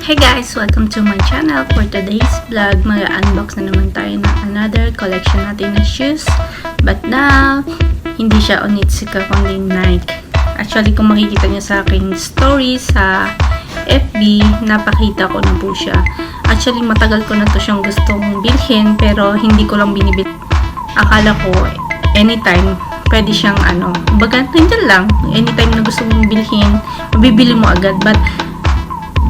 Hey guys! Welcome to my channel. For today's vlog, mag-unbox na naman tayo ng another collection natin na shoes. But now, hindi siya Onitsuka kundi Nike. Actually, kung makikita niyo sa aking story sa FB, napakita ko na po siya. Actually, matagal ko na to siyang gustong bilhin pero hindi ko lang binibili. Akala ko, anytime, pwede siyang baga, nandiyan lang. Anytime na gusto mong bilhin, mabibili mo agad. But,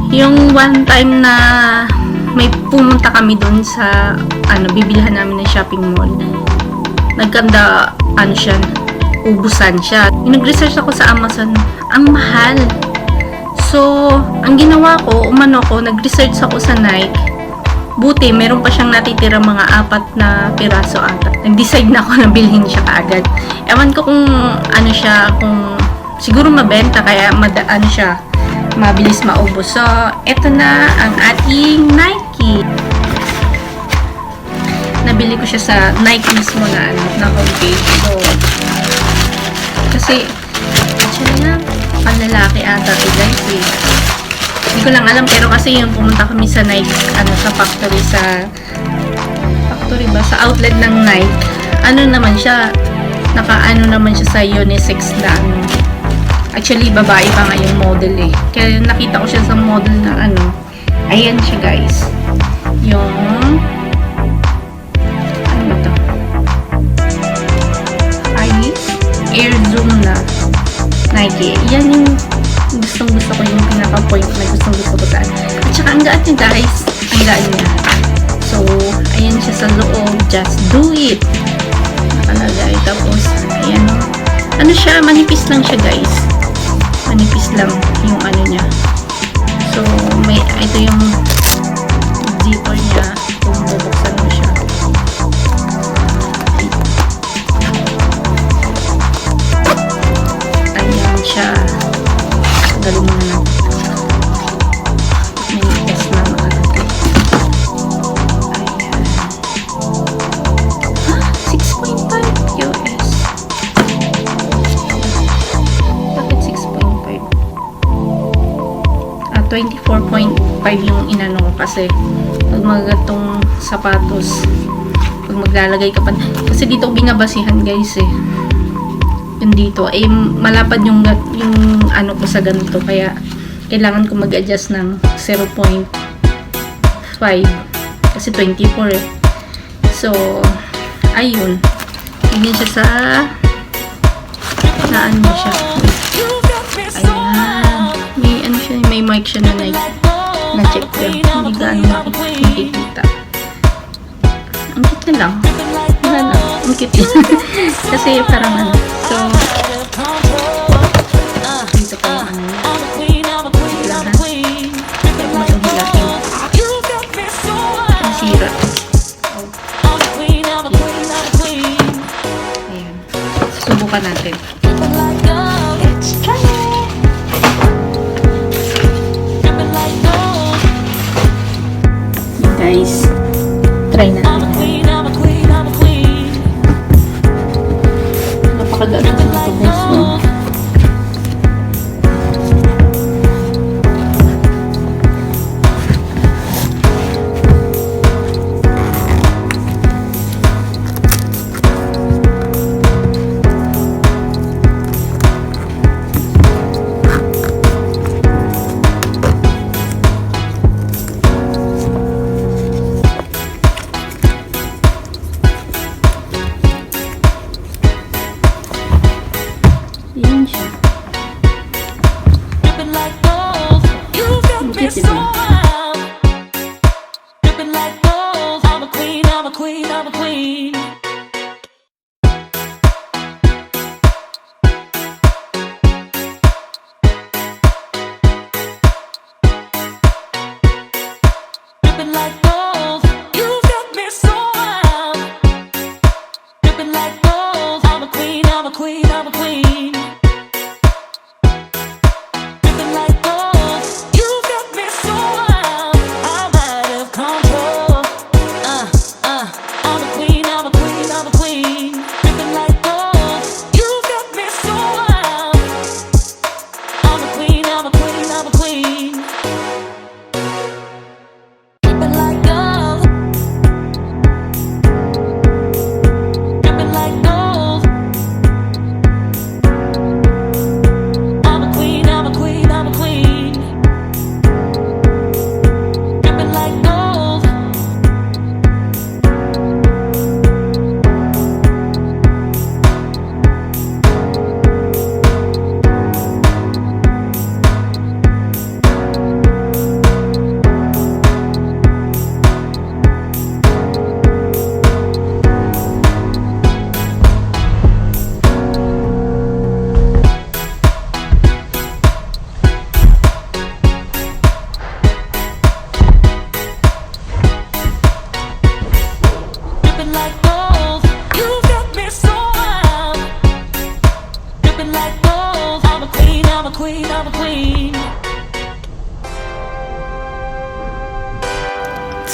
yung one time na may pumunta kami dun sa bibilhan namin ng shopping mall, nagkanda siya, ubusan siya. Nag-research ako sa Amazon, ang mahal. So ang ginawa ko, nag-research ako sa Nike. Buti meron pa siyang natitira mga 4 na piraso ata. Nag-decide na ako na bilhin siya kaagad. Ewan ko kung siya, kung siguro mabenta kaya siya mabilis maubos. So, eto na ang ating Nike. Nabili ko siya sa Nike mismo na homepage. So, kasi, actually nga, panlalaki ata ito guys eh. Hindi ko lang alam, pero kasi yung pumunta kami sa Nike, sa factory, sa outlet ng Nike. Naman siya, naman siya sa unisex na Actually, babae pa nga yung model eh. Kaya nakita ko siya sa model na ayan siya guys. Yung to? Air Zoom na Nike. Yan yung gustong-gusto ko, yung pinaka-point na gustong-gusto ko saan. At saka ang gaan niya guys. Ang gaan niya. So, ayan siya sa loob. Just do it. Nakalagay. Tapos, ayan o. Siya, manipis lang siya guys. Manipis lang yung niya. So, ito yung zipper niya kung bubuksan mo siya. Ayan siya. Tagalin mo na. May S na makalagay. Ayan. 6.5 US. 24.5 yung inano ko kasi pag magatong sapatos, pag maglalagay ka pa, kasi dito binabasihan guys eh, yung dito malapad yung ko sa ganito, kaya kailangan ko mag-adjust ng 0.5 kasi 24 eh. So ayun, hindi siya sa siya. May mic siya na na-check ko. Hindi gaano makikita. Ang cute na lang. Wala na. Ang cute yun. Kasi parang So, dito pa ang sira. Ayan. Subukan natin. Let's try it. Guys, try natin. Napakaganda ito guys, no? Yan siya. Ang cute diba? So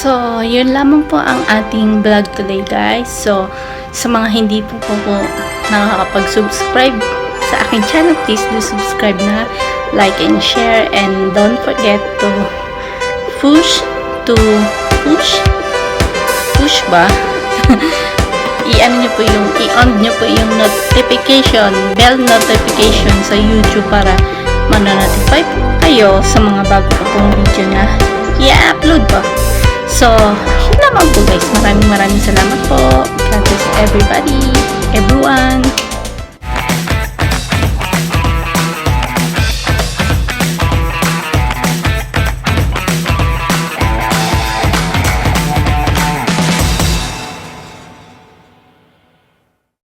So, yun lamang po ang ating vlog today, guys. So, sa mga hindi po nakakapag-subscribe sa aking channel, please do subscribe na, like and share, and don't forget to push ba? I-on nyo po yung notification, bell notification sa YouTube para ma-notify kayo sa mga bago ko pong video na i-upload po. So, yun naman po guys. Maraming salamat po. God bless everybody, everyone.